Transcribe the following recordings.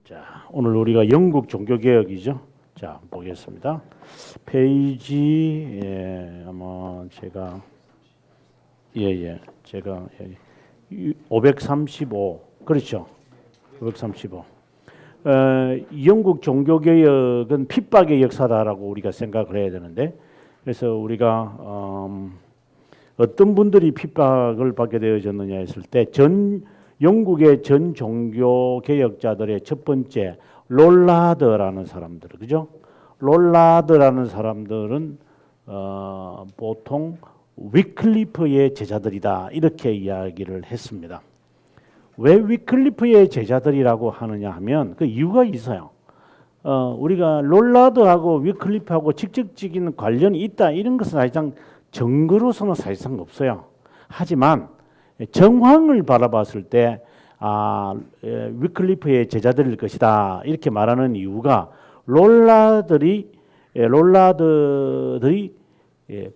자, 오늘 우리가 영국 종교개혁이죠. 자, 보겠습니다. 페이지 아마 제가 제가 535 그렇죠. 535. 영국 종교개혁은 핍박의 역사다라고 우리가 생각을 해야 되는데, 그래서 우리가 어떤 분들이 핍박을 받게 되어졌느냐 했을 때 영국의 전 종교 개혁자들의 첫 번째 롤라드라는 사람들, 그죠? 롤라드라는 사람들은 보통 위클리프의 제자들이다 이렇게 이야기를 했습니다. 왜 위클리프의 제자들이라고 하느냐 하면 그 이유가 있어요. 우리가 롤라드하고 위클리프하고 직접적인 관련이 있다 이런 것은 사실상 증거로서는 사실상 없어요. 하지만 정황을 바라봤을 때 위클리프의 제자들일 것이다 이렇게 말하는 이유가 롤라드들이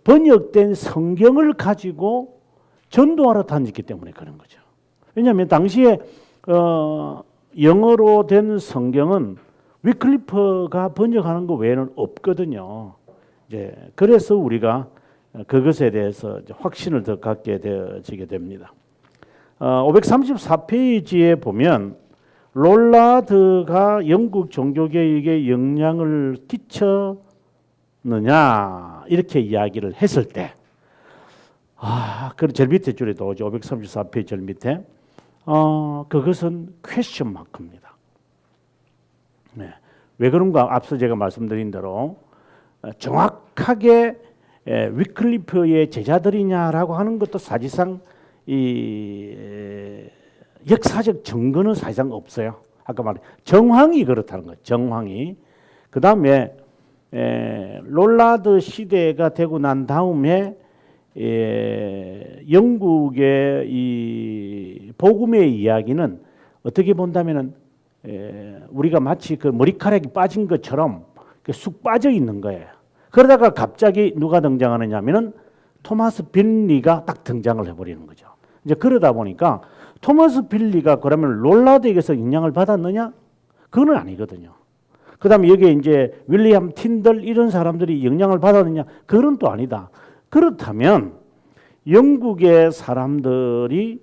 번역된 성경을 가지고 전도하러 다녔기 때문에 그런 거죠. 왜냐하면 당시에 영어로 된 성경은 위클리프가 번역하는 것 외에는 없거든요. 이제 그래서 우리가 그것에 대해서 확신을 더 갖게 되어지게 됩니다. 534페이지에 보면 롤라드가 영국 종교개혁에 영향을 끼쳤느냐 이렇게 이야기를 했을 때 그 제일 밑에 줄에 나오죠. 534페이지 제일 밑에 그것은 퀘스천 마크입니다. 네. 왜 그런가 앞서 제가 말씀드린 대로 정확하게 위클리프의 제자들이냐라고 하는 것도 사실상 이 역사적 증거는 사실상 없어요. 아까 말한 정황이 그렇다는 거예요. 정황이. 그 다음에 롤라드 시대가 되고 난 다음에 영국의 이 복음의 이야기는 어떻게 본다면은 우리가 마치 그 머리카락이 빠진 것처럼 쑥 빠져 있는 거예요. 그러다가 갑자기 누가 등장하느냐 하면은 토마스 빌리가 딱 등장을 해버리는 거죠. 이제 그러다 보니까 토마스 빌리가 그러면 롤라드에게서 영향을 받았느냐? 그건 아니거든요. 그 다음에 여기에 이제 윌리엄 틴들 이런 사람들이 영향을 받았느냐? 그건 또 아니다. 그렇다면 영국의 사람들이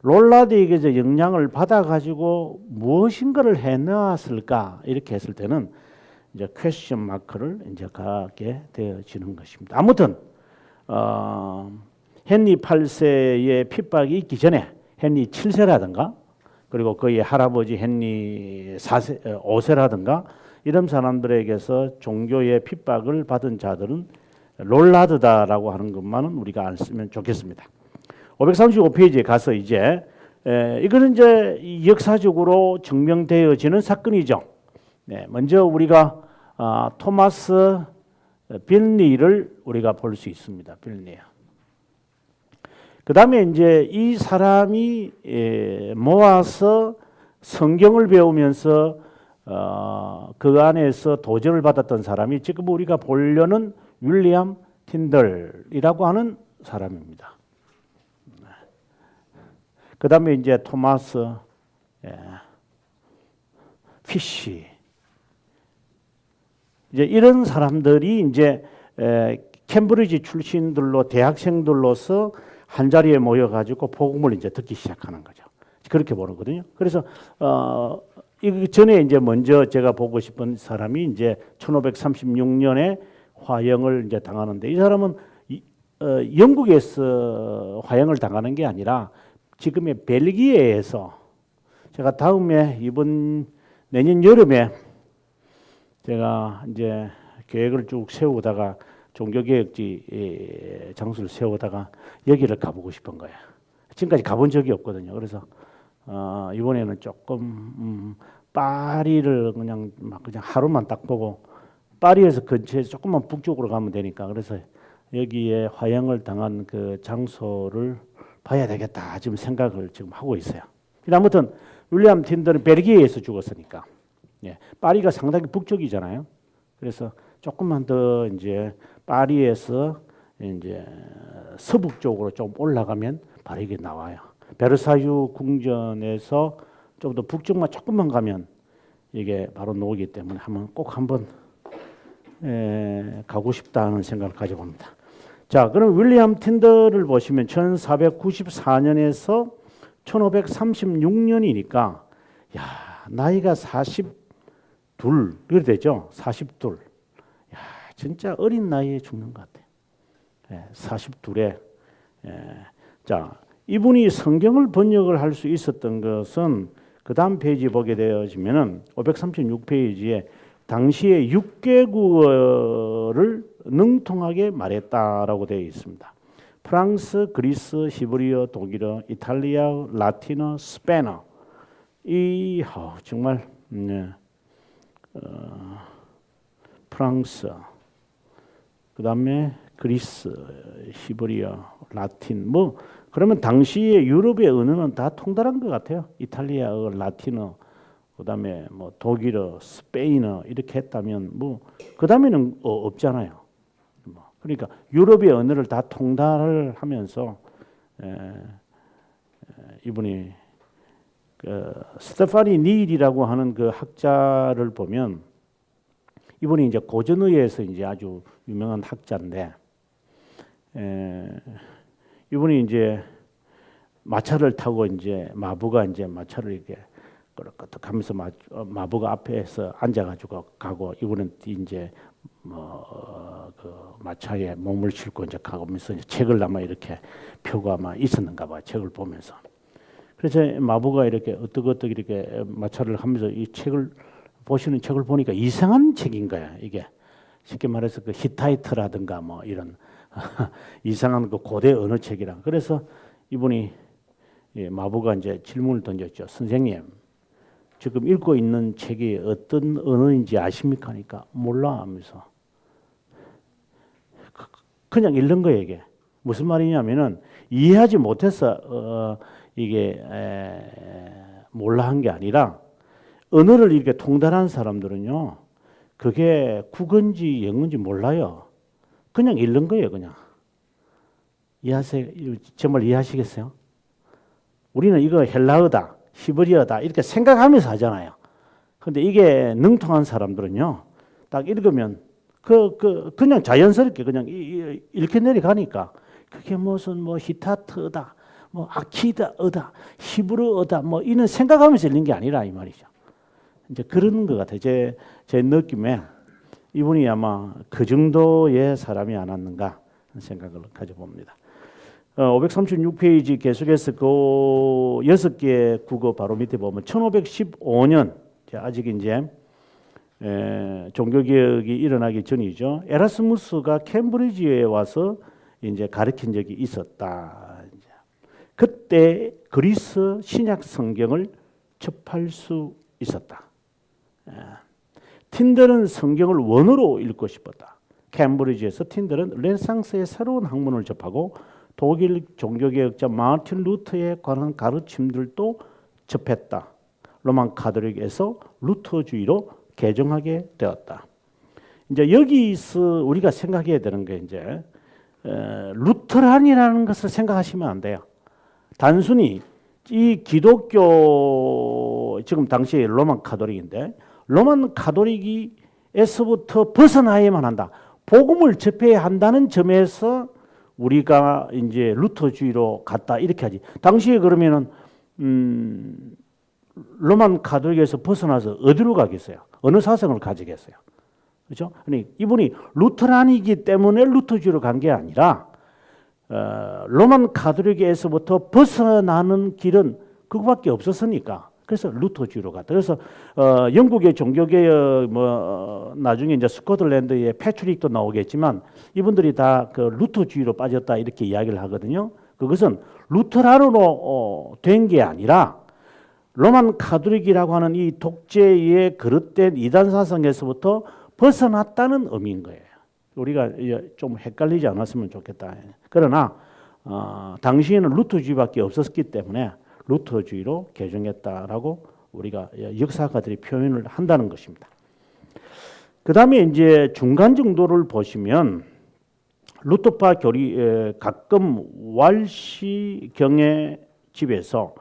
롤라드에게서 영향을 받아가지고 무엇인가를 해놓았을까? 이렇게 했을 때는 이제 퀘스천 마크를 이제 갖게 되어지는 것입니다. 아무튼 헨리 8세의 핍박이 있기 전에 헨리 7세라든가 그리고 그의 할아버지 헨리 5세라든가 이런 사람들에게서 종교의 핍박을 받은 자들은 롤라드다라고 하는 것만은 우리가 알았으면 좋겠습니다. 535페이지에 가서 이제 이거는 이제 역사적으로 증명되어지는 사건이죠. 네, 먼저 우리가 토마스 빌리를 우리가 볼 수 있습니다. 빌리. 그 다음에 이제 이 사람이 모아서 성경을 배우면서 그 안에서 도전을 받았던 사람이 지금 우리가 보려는 윌리엄 틴들이라고 하는 사람입니다. 그 다음에 이제 토마스 피시. 이제 이런 사람들이 이제 캠브리지 출신들로 대학생들로서 한 자리에 모여가지고 복음을 이제 듣기 시작하는 거죠. 그렇게 보는거든요. 그래서 이 전에 이제 먼저 제가 보고 싶은 사람이 이제 1536년에 화형을 이제 당하는데 이 사람은 영국에서 화형을 당하는 게 아니라 지금의 벨기에에서 제가 다음에 내년 여름에 제가 이제 계획을 쭉 세우다가 종교개혁지 장소를 세우다가 여기를 가보고 싶은 거예요. 지금까지 가본 적이 없거든요. 그래서 이번에는 조금 파리를 그냥 하루만 딱 보고 파리에서 근처에서 조금만 북쪽으로 가면 되니까 그래서 여기에 화형을 당한 그 장소를 봐야 되겠다 지금 생각을 지금 하고 있어요. 아무튼 윌리엄 틴들은 벨기에에서 죽었으니까 파리가 상당히 북쪽이잖아요. 그래서 조금만 더 이제 파리에서 이제 서북 쪽으로 좀 올라가면 바로 이게 나와요. 베르사유 궁전에서 좀 더 북쪽만 조금만 가면 이게 바로 노이기 때문에 한번 가고 싶다는 생각을 가져봅니다. 자, 그럼 윌리엄 틴더를 보시면 1494년에서 1536년이니까 야, 나이가 42 그래 되죠? 42. 야, 진짜 어린 나이에 죽는 것 같아요. 42에. 자, 이분이 성경을 번역을 할 수 있었던 것은 그 다음 페이지 보게 되어지면은 536페이지에 당시에 6개국어를 능통하게 말했다라고 되어 있습니다. 프랑스, 그리스, 히브리어, 독일어, 이탈리아, 라틴어, 스페인어. 정말 프랑스, 그 다음에 그리스, 히브리어, 라틴 그러면 당시에 유럽의 언어는 다 통달한 것 같아요. 이탈리아어, 라틴어, 그다음에 독일어, 스페인어 이렇게 했다면 그 다음에는 없잖아요. 그러니까 유럽의 언어를 다 통달을 하면서 이분이 스테파니 니일이라고 하는 그 학자를 보면 이분이 이제 고전의에서 이제 아주 유명한 학자인데 이분이 이제 마차를 타고 이제 마부가 이제 마차를 이렇게 끄덕끄덕 하면서 마부가 앞에서 앉아가지고 가고 이분은 이제 그 마차에 몸을 싣고 이제 가면서 책을 아마 이렇게 펴고 아마 있었는가 봐. 책을 보면서. 그래서 마부가 이렇게 어떻게 이렇게 마차를 하면서 이 책을 보시는 책을 보니까 이상한 책인 거야. 이게 쉽게 말해서 그 히타이트라든가 이런 이상한 그 고대 언어 책이라. 그래서 이분이 마부가 이제 질문을 던졌죠. 선생님, 지금 읽고 있는 책이 어떤 언어인지 아십니까? 하니까 몰라 하면서 그냥 읽는 거예요. 이게 무슨 말이냐면은 이해하지 못해서 이게 몰라 한 게 아니라 언어를 이렇게 통달한 사람들은요, 그게 국어인지 영어인지 몰라요. 그냥 읽는 거예요, 그냥. 이해하세요? 정말 이해하시겠어요? 우리는 이거 헬라어다, 히브리어다 이렇게 생각하면서 하잖아요. 근데 이게 능통한 사람들은요, 딱 읽으면 그냥 자연스럽게 그냥 이렇게 내려가니까 그게 무슨 히타트어다, 아키다어다, 히브리어다 이런 생각하면서 읽는 게 아니라 이 말이죠. 이제 그런 것 같아요. 제 느낌에 이분이 아마 그 정도의 사람이 아니었는가 하는 생각을 가져봅니다. 536페이지 계속해서 그 6개 국어 바로 밑에 보면 1515년 아직 이제 종교개혁이 일어나기 전이죠. 에라스무스가 캠브리지에 와서 이제 가르친 적이 있었다. 그때 그리스 신약 성경을 접할 수 있었다. 틴들은 성경을 원어로 읽고 싶었다. 캠브리지에서 틴들은 르네상스의 새로운 학문을 접하고 독일 종교개혁자 마르틴 루터에 관한 가르침들도 접했다. 로만 가톨릭에서 루터주의로 개종하게 되었다. 이제 여기서 우리가 생각해야 되는 게 이제 루터란이라는 것을 생각하시면 안 돼요. 단순히 이 기독교 지금 당시에 로만 가톨릭인데 로만 가톨릭에서부터 벗어나야만 한다. 복음을 접해야 한다는 점에서 우리가 이제 루터주의로 갔다 이렇게 하지. 당시에 그러면은 로만 가톨릭에서 벗어나서 어디로 가겠어요? 어느 사상을 가지겠어요? 그렇죠? 아니 이분이 루터란이기 때문에 루터주의로 간 게 아니라 로만 가톨릭에서부터 벗어나는 길은 그거밖에 없었으니까. 그래서 루터주의로 갔다. 그래서 영국의 종교개혁 나중에 이제 스코틀랜드의 패트릭도 나오겠지만 이분들이 다 그 루터주의로 빠졌다 이렇게 이야기를 하거든요. 그것은 루터란으로 된 게 아니라 로만 가톨릭이라고 하는 이 독재에 그릇된 이단 사상에서부터 벗어났다는 의미인 거예요. 우리가 좀 헷갈리지 않았으면 좋겠다. 그러나 당시에는 루터주의밖에 없었기 때문에 루터주의로 개종했다라고 우리가 역사가들이 표현을 한다는 것입니다. 그 다음에 이제 중간 정도를 보시면 루터파 가끔 왈시 경의 집에서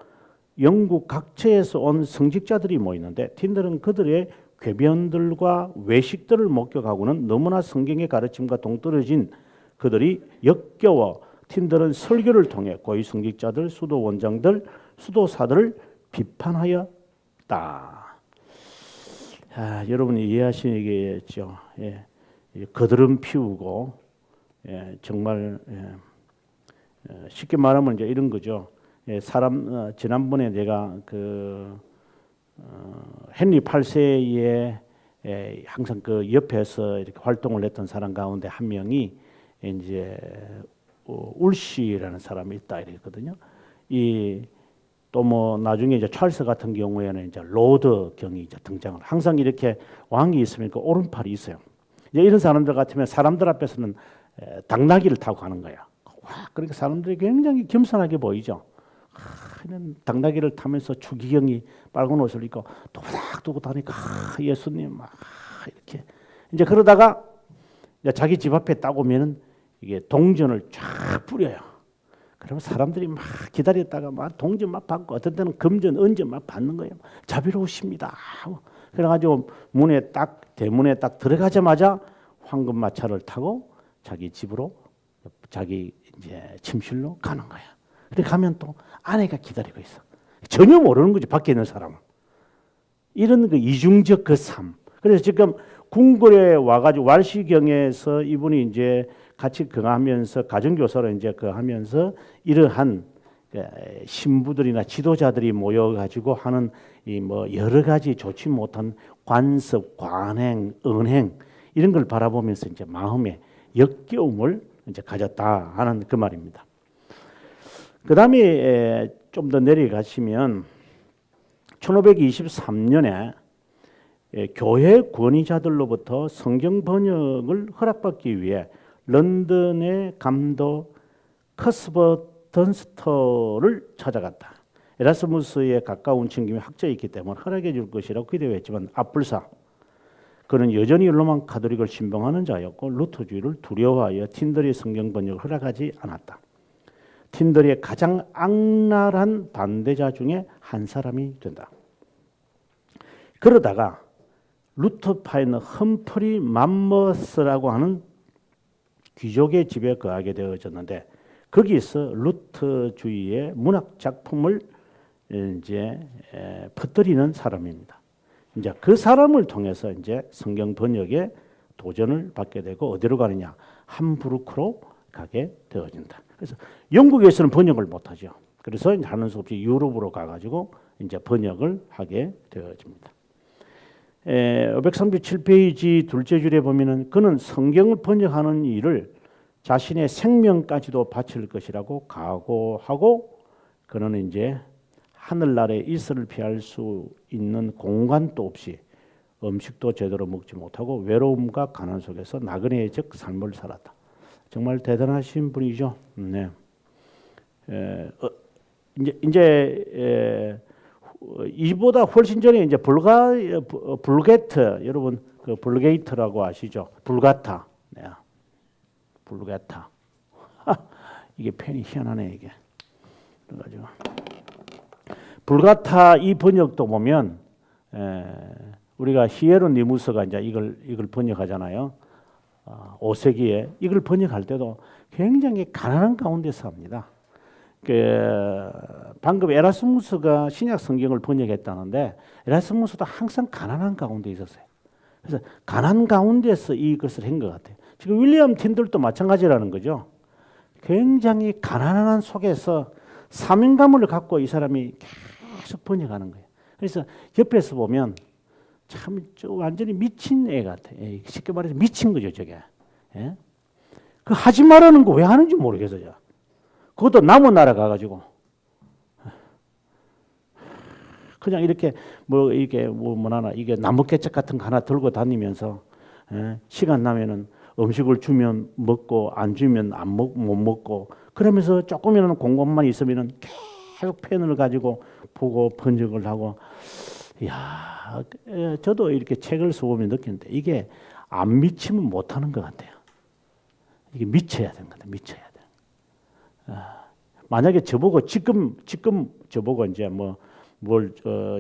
영국 각처에서 온 성직자들이 모이는데 틴들은 그들의 궤변들과 외식들을 목격하고는 너무나 성경의 가르침과 동떨어진 그들이 역겨워 틴들은 설교를 통해 고위 성직자들, 수도 원장들, 수도사들을 비판하였다. 여러분이 이해하시겠죠? 예. 거드름 피우고 정말 쉽게 말하면 이제 이런 거죠. 지난번에 내가 헨리 8세의 항상 그 옆에서 이렇게 활동을 했던 사람 가운데 한 명이 이제 울시라는 사람이 있다 이랬거든요. 또 뭐 나중에 이제 찰스 같은 경우에는 이제 로드 경이 이제 등장을. 항상 이렇게 왕이 있으면 그 오른팔이 있어요. 이제 이런 사람들 같으면 사람들 앞에서는 당나귀를 타고 가는 거야. 와, 그러니까 사람들이 굉장히 겸손하게 보이죠. 이런 당나귀를 타면서 추기경이 빨간 옷을 입고 도닥 두고 다니까 예수님 이렇게 이제 그러다가 이제 자기 집 앞에 딱 오면은 이게 동전을 쫙 뿌려요. 그러면 사람들이 막 기다렸다가 막 동전 막 받고 어떤 때는 금전, 은전 막 받는 거예요. 자비로우십니다. 그래가지고 대문에 딱 들어가자마자 황금마차를 타고 자기 집으로 자기 이제 침실로 가는 거야. 그래 가면 또 아내가 기다리고 있어. 전혀 모르는 거지 밖에 있는 사람은. 이런 그 이중적 그 삶. 그래서 지금 궁궐에 와가지고 왈시경에서 이분이 이제 같이 거하면서 가정교사로 이제 거하면서 이러한 신부들이나 지도자들이 모여가지고 하는 이 뭐 여러 가지 좋지 못한 관습, 관행, 은행 이런 걸 바라보면서 이제 마음에 역겨움을 이제 가졌다 하는 그 말입니다. 그 다음에 좀 더 내려가시면 1523년에 교회 권위자들로부터 성경 번역을 허락받기 위해 런던의 감독 커스버 던스터를 찾아갔다. 에라스무스에 가까운 친김이 학자였기 때문에 허락해 줄 것이라고 기대했지만 앞불사. 그는 여전히 로만 가톨릭을 신봉하는 자였고 루터주의를 두려워하여 틴들의 성경 번역을 허락하지 않았다. 틴들의 가장 악랄한 반대자 중에 한 사람이 된다. 그러다가 루터파이는 험프리 맘머스라고 하는 귀족의 집에 거하게 되어졌는데 거기서 루터주의의 문학 작품을 이제 퍼뜨리는 사람입니다. 이제 그 사람을 통해서 이제 성경 번역에 도전을 받게 되고 어디로 가느냐? 함부르크로 가게 되어진다. 그래서 영국에서는 번역을 못하죠. 그래서 하는 수 없이 유럽으로 가가지고 이제 번역을 하게 되어집니다. 537페이지 둘째 줄에 보면은 그는 성경을 번역하는 일을 자신의 생명까지도 바칠 것이라고 각오하고 그는 이제 하늘나라에 이슬을 피할 수 있는 공간도 없이 음식도 제대로 먹지 못하고 외로움과 가난 속에서 나그네적 삶을 살았다. 정말 대단하신 분이죠. 네. 이제 이보다 훨씬 전에 이제 불게트 여러분 그 불게이트라고 아시죠? 불가타. 네. 불가타. 이게 펜이 희한하네 이게. 그래가지고 불가타 이 번역도 보면 우리가 히에로니무스가 이제 이걸 번역하잖아요. 5세기에 이걸 번역할 때도 굉장히 가난한 가운데서 합니다. 방금 에라스무스가 신약 성경을 번역했다는데 에라스무스도 항상 가난한 가운데 있었어요. 그래서 가난 가운데서 이것을 한 것 같아요. 지금 윌리엄 틴들도 마찬가지라는 거죠. 굉장히 가난한 속에서 사명감을 갖고 이 사람이 계속 번역하는 거예요. 그래서 옆에서 보면 참 완전히 미친 애 같아. 쉽게 말해서 미친 거죠, 저게. 예? 그 하지 말라는 거 왜 하는지 모르겠어요. 그것도 남은 나라 가가지고 그냥 이렇게 이게 나무 깨짝 같은 거 하나 들고 다니면서 시간 나면은 음식을 주면 먹고 안 주면 못 먹고 그러면서 조금이라는 공간만 있으면은 계속 펜을 가지고 보고 번역을 하고 야 저도 이렇게 책을 써보면 느끼는데 이게 안 미치면 못하는 것 같아요. 이게 미쳐야 되는 거다. 미쳐야 돼. 만약에 저보고 지금 저보고 이제 뭘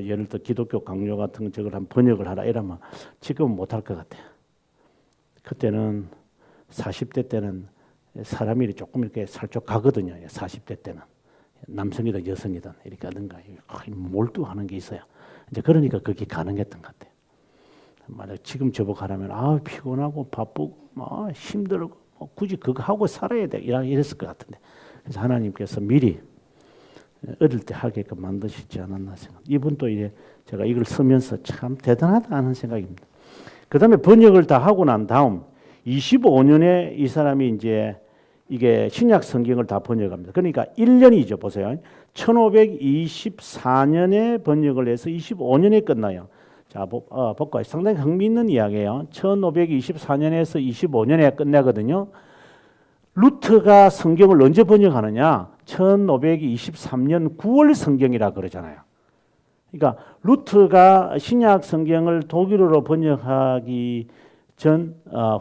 예를 들어 기독교 강요 같은 저걸 한 번역을 하라 이러면 지금은 못할 것 같아요. 그때는 40대 때는 사람이 조금 이렇게 살짝 가거든요. 40대 때는 남성이든 여성이든 이렇게 하든가 몰두하는 게 있어요. 이제 그러니까 그게 가능했던 것 같아요. 만약 지금 저보고 하라면 피곤하고 바쁘고 힘들고 굳이 그거 하고 살아야 돼 이랬을 것 같은데 그래서 하나님께서 미리 어릴 때 하게끔 만드시지 않았나 생각. 이분도 이제 제가 이걸 쓰면서 참 대단하다 하는 생각입니다. 그 다음에 번역을 다 하고 난 다음 25년에 이 사람이 이제 이게 신약 성경을 다 번역합니다. 그러니까 1년이죠. 보세요. 1524년에 번역을 해서 25년에 끝나요. 자, 볼까요? 상당히 흥미있는 이야기예요. 1524년에서 25년에 끝나거든요. 루터가 성경을 언제 번역하느냐? 1523년 9월 성경이라 그러잖아요. 그러니까 루터가 신약 성경을 독일어로 번역하기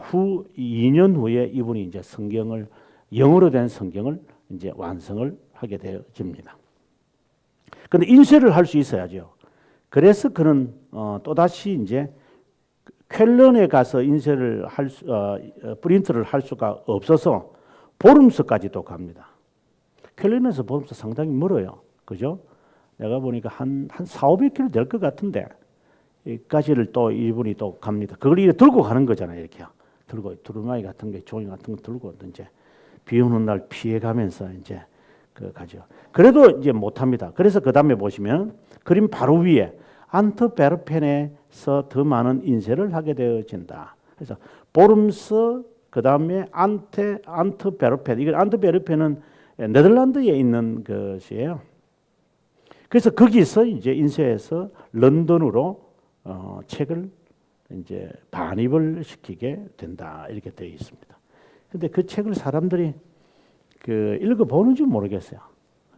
후 2년 후에 이분이 이제 성경을 영어로 된 성경을 이제 완성을 하게 되어집니다. 그런데 인쇄를 할 수 있어야죠. 그래서 그는 또 다시 이제 쾰른에 가서 인쇄를 프린트를 할 수가 없어서 보름스까지도 갑니다. 쾰른에서 보름스 상당히 멀어요. 그죠? 내가 보니까 한 400-500km 될 것 같은데 여기까지를 또 이분이 또 갑니다. 그걸 이렇게 들고 가는 거잖아요. 이렇게 들고 두루마기 같은 게 종이 같은 거 들고 이제 비 오는 날 피해가면서 이제 가죠. 그래도 이제 못합니다. 그래서 그 다음에 보시면 그림 바로 위에 안트베르펜에서 더 많은 인쇄를 하게 되어진다. 그래서 보름스 그 다음에 안트베르펜. 이거 안트베르펜은 네덜란드에 있는 것이에요. 그래서 거기서 이제 인쇄해서 런던으로 책을 이제 반입을 시키게 된다 이렇게 되어 있습니다. 근데 그 책을 사람들이 읽어보는지 모르겠어요.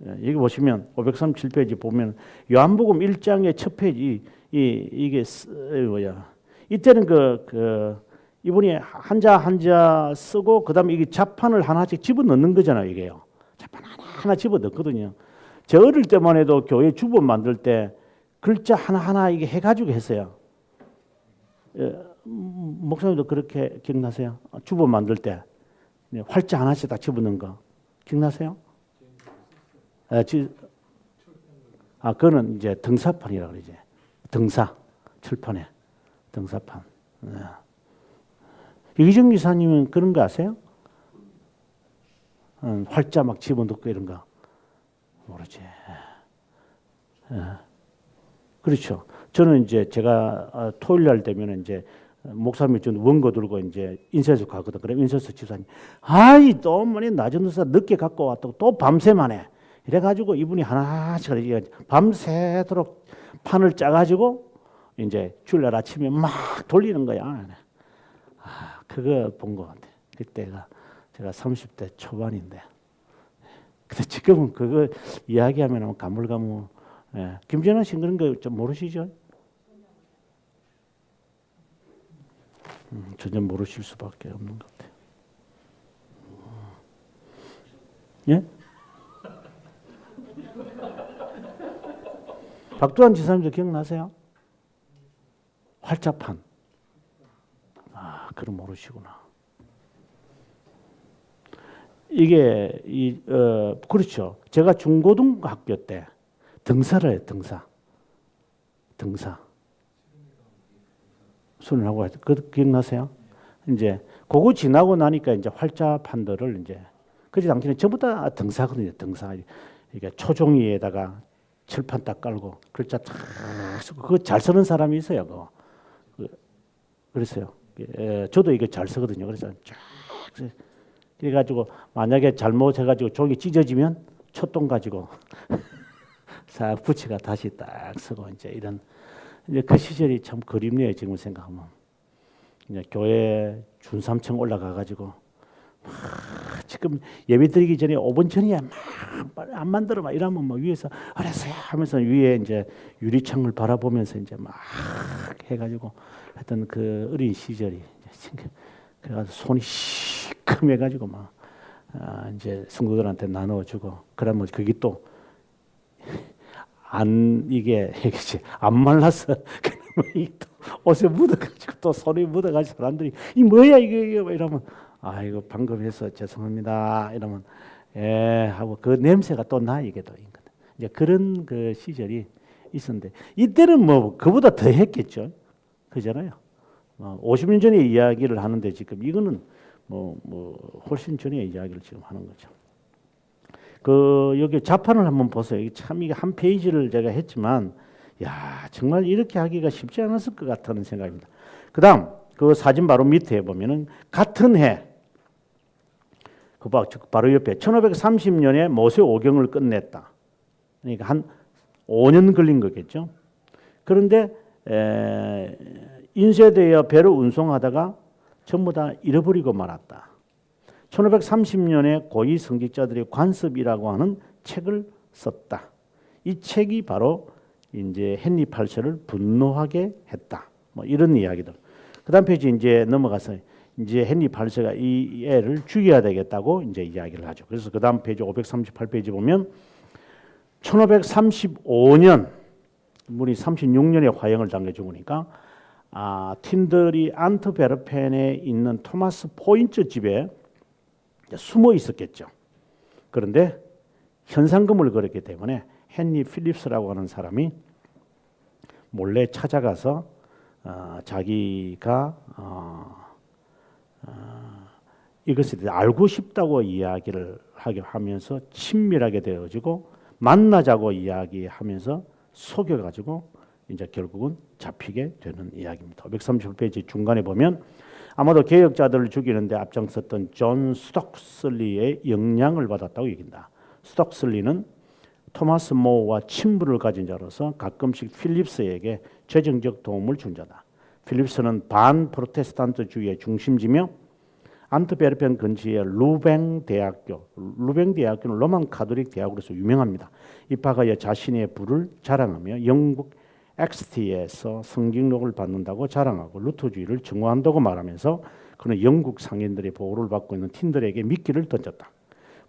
여기 보시면 537페이지 보면 요한복음 1장의 첫 페이지 이게 이때는 이분이 한자 한자 쓰고 그다음에 이게 자판을 하나씩 집어넣는 거잖아요. 이게요. 자판 하나 집어넣거든요. 저 어릴 때만 해도 교회 주보 만들 때 글자 하나하나 이게 해가지고 했어요. 목사님도 그렇게 기억나세요? 주보 만들 때 활자 하나씩 다 집어넣는 거 기억나세요? 그거는 이제 등사판이라고 그러지. 등사 철판에 등사판. 이기정 기사님은 그런 거 아세요? 활자 막 집어넣고 이런 거 모르지. 그렇죠. 저는 이제 제가 토요일 날 되면 이제 목사님이 준 원고 들고 이제 인쇄소 가거든. 그럼 인쇄소 집사님, 또 뭐니 낮은 데서 늦게 갖고 왔다고 또 밤새만해. 이래가지고 이분이 하나씩 밤새도록 판을 짜가지고 이제 주일날 아침에 막 돌리는 거야. 그거 본 것 같아. 그때가 제가 30대 초반인데. 근데 지금은 그거 이야기하면 가물가물. 김전환 씨 그런 거 좀 모르시죠? 전혀 모르실 수밖에 없는 것 같아요. 예? 박두환 지사님도 기억나세요? 활자판. 그럼 모르시구나. 이게 그렇죠. 제가 중고등학교 때 등사를 해요. 등사. 손을 하고 하죠. 그 기억나세요? 이제 그거 지나고 나니까 이제 활자판들을 이제 그때 당시에는 전부 다 등사거든요. 등사. 이게 초종이에다가 칠판 딱 깔고 글자 탁 쓰고 그거 잘 쓰는 사람이 있어요. 그거. 그랬어요. 저도 이거 잘 쓰거든요. 그래서 쫙 그래가지고 만약에 잘못해가지고 종이 찢어지면 촛동 가지고 싹 붙이가 다시 딱 쓰고 이제 이런 이제 그 시절이 참 그립네요. 지금 생각하면 이제 교회 준삼층 올라가가지고 지금 예배 드리기 전에 5분 전이야 막 안 만들어 막 이러면 막 위에서 알았어요 하면서 위에 이제 유리창을 바라보면서 이제 막 해가지고 했던 그 어린 시절이 그래가지고 손이 시큼해가지고 막 이제 성도들한테 나눠주고 그러면 그게 또 이게 안 말라서 옷에 묻어가지고 또 손에 묻어가지고 사람들이 이 뭐야 이게 이러면 이거 방금 해서 죄송합니다 이러면 하고 그 냄새가 또 나 이게 또 이제 그런 그 시절이 있었는데 이때는 뭐 그보다 더 했겠죠. 그잖아요. 50년 전의 이야기를 하는데 지금 이거는 뭐 훨씬 전의 이야기를 지금 하는 거죠. 여기 자판을 한번 보세요. 참 이게 한 페이지를 제가 했지만, 야 정말 이렇게 하기가 쉽지 않았을 것 같다는 생각입니다. 그다음 그 사진 바로 밑에 보면은 같은 해, 바로 옆에 1530년에 모세 오경을 끝냈다. 그러니까 한 5년 걸린 거겠죠. 그런데 인쇄되어 배로 운송하다가 전부 다 잃어버리고 말았다. 1530년에 고위 성직자들의 관습이라고 하는 책을 썼다. 이 책이 바로 이제 헨리 8세를 분노하게 했다. 뭐 이런 이야기들. 그다음 페이지 이제 넘어가서 이제 헨리 8세가 이 애를 죽여야 되겠다고 이제 이야기를 하죠. 그래서 그다음 페이지 538페이지 보면 1535년 물이 36년에 화형을 당해 죽으니까 틴들이 안트베르펜에 있는 토마스 포인트 집에 숨어 있었겠죠. 그런데 현상금을 걸었기 때문에 헨리 필립스라고 하는 사람이 몰래 찾아가서 자기가 이것을 알고 싶다고 이야기를 하게 하면서 친밀하게 되어지고 만나자고 이야기하면서 속여가지고 이제 결국은 잡히게 되는 이야기입니다. 538페이지 중간에 보면 아마도 개혁자들을 죽이는데 앞장섰던 존 스톡슬리의 영향을 받았다고 얘기한다. 스톡슬리는 토마스 모어와 친분을 가진 자로서 가끔씩 필립스에게 재정적 도움을 준 자다. 필립스는 반 프로테스탄트주의의 중심지며 안트베르펜 근처의 루뱅 대학교는 로만 가톨릭 대학으로서 유명합니다. 입학하여 자신의 부를 자랑하며 영국 엑스티에서 성직록을 받는다고 자랑하고 루터주의를 증오한다고 말하면서 그는 영국 상인들의 보호를 받고 있는 틴들에게 미끼를 던졌다.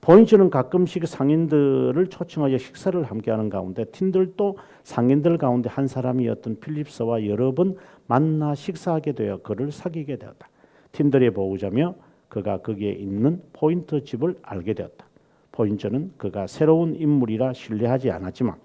포인츠는 가끔씩 상인들을 초청하여 식사를 함께하는 가운데 틴들도 상인들 가운데 한 사람이었던 필립스와 여러 번 만나 식사하게 되어 그를 사귀게 되었다. 틴들의 보호자며 그가 거기에 있는 포인트 집을 알게 되었다. 포인츠는 그가 새로운 인물이라 신뢰하지 않았지만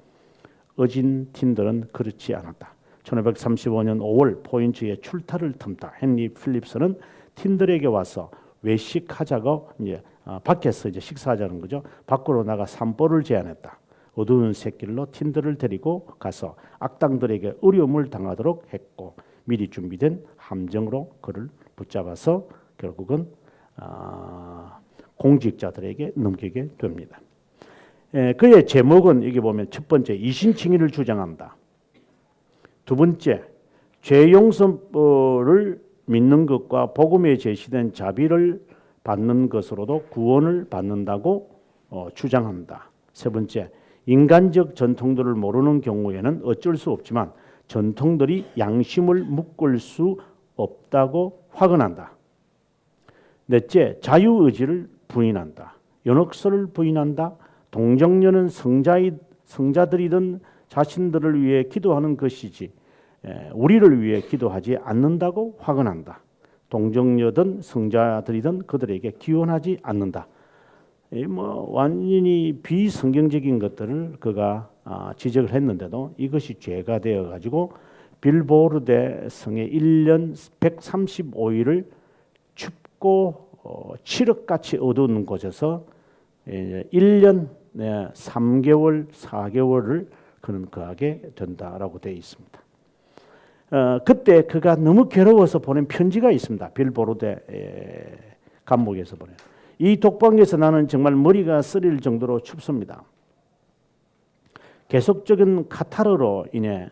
어진 틴들은 그렇지 않았다. 1535년 5월 포인츠의 출타를 틈타 헨리 필립스는 틴들에게 와서 외식하자고 이제 밖에서 이제 식사하자는 거죠. 밖으로 나가 산보를 제안했다. 어두운 샛길로 틴들을 데리고 가서 악당들에게 어려움을 당하도록 했고 미리 준비된 함정으로 그를 붙잡아서 결국은 공직자들에게 넘기게 됩니다. 그의 제목은 여기 보면 첫 번째 이신칭의를 주장한다. 두 번째 죄용서를 믿는 것과 복음에 제시된 자비를 받는 것으로도 구원을 받는다고 주장한다. 세 번째 인간적 전통들을 모르는 경우에는 어쩔 수 없지만 전통들이 양심을 묶을 수 없다고 확언한다. 넷째 자유의지를 부인한다. 연옥설을 부인한다. 동정녀는 성자들이든 자신들을 위해 기도하는 것이지 우리를 위해 기도하지 않는다고 확언한다. 동정녀든 성자들이든 그들에게 기원하지 않는다. 완전히 비성경적인 것들을 그가 지적을 했는데도 이것이 죄가 되어 가지고 빌보르데 성에 1년 135일을 춥고 칠흑같이 어두운 곳에서 1년 3개월, 4개월을 그는 거하게 된다라고 되어 있습니다. 그때 그가 너무 괴로워서 보낸 편지가 있습니다. 빌보르데 감옥에서 보낸. 이 독방에서 나는 정말 머리가 쓰릴 정도로 춥습니다. 계속적인 카타르로 인해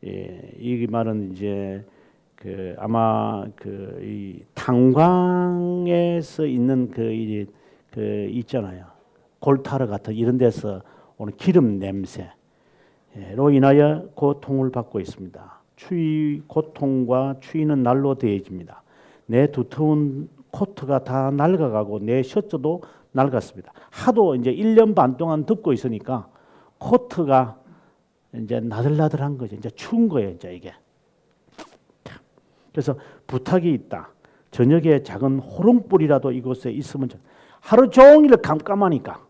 이 말은 이제 아마 이 탄광에서 있는 그 있잖아요. 골타르 같은 이런 데서 오는 기름 냄새로 인하여 고통을 받고 있습니다. 추위, 고통과 추위는 날로 더해집니다. 내 두터운 코트가 다 낡아가고 내 셔츠도 낡았습니다. 하도 이제 1년 반 동안 덮고 있으니까 코트가 이제 나들나들한 거죠. 이제 추운 거예요, 이제 이게. 그래서 부탁이 있다. 저녁에 작은 호롱불이라도 이곳에 있으면 하루 종일 깜깜하니까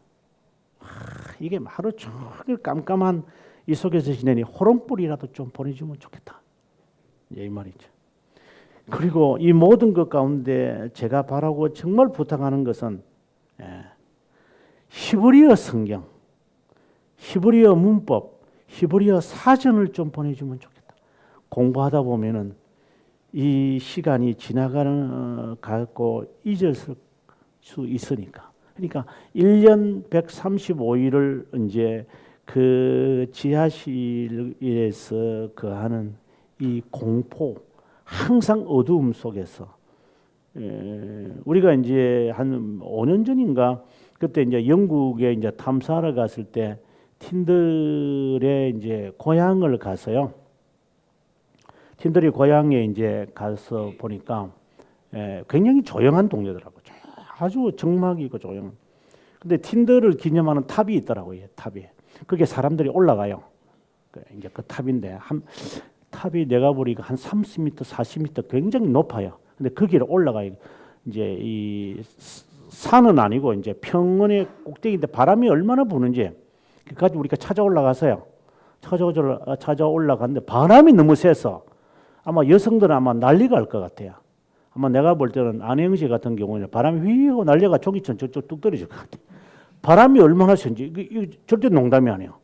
이게 하루 종일 깜깜한 이 속에서 지내니 호롱불이라도 좀 보내주면 좋겠다. 이 말이죠. 그리고 이 모든 것 가운데 제가 바라고 정말 부탁하는 것은 히브리어 성경, 히브리어 문법, 히브리어 사전을 좀 보내주면 좋겠다. 공부하다 보면은 이 시간이 지나가는 갖고 잊을 수 있으니까. 그러니까 1년 135일을 이제 그 지하실에서 거하는 이 공포, 항상 어두움 속에서 우리가 이제 한 5년 전인가 그때 이제 영국에 이제 탐사하러 갔을 때 틴들의 이제 고향을 가서요. 틴들이 고향에 이제 가서 보니까 굉장히 조용한 동네더라고요. 아주 정막이고 조용. 근데 틴들을 기념하는 탑이 있더라고요. 탑이. 그게 사람들이 올라가요. 이제 그 탑인데 탑이 내가 보니까 한 30m, 40m 굉장히 높아요. 근데 거기를 올라가요. 이제 이 산은 아니고 이제 평원의 꼭대기인데 바람이 얼마나 부는지 그까지 우리가 찾아 올라가서요. 찾아 올라갔는데 바람이 너무 세서 아마 여성들은 아마 난리가 날 것 같아요. 아마 내가 볼 때는 안혜영 씨 같은 경우에는 바람이 휘고 날려가 종이천 저쪽 뚝 떨어질 것 같아요. 바람이 얼마나 센지 이거 절대 농담이 아니에요.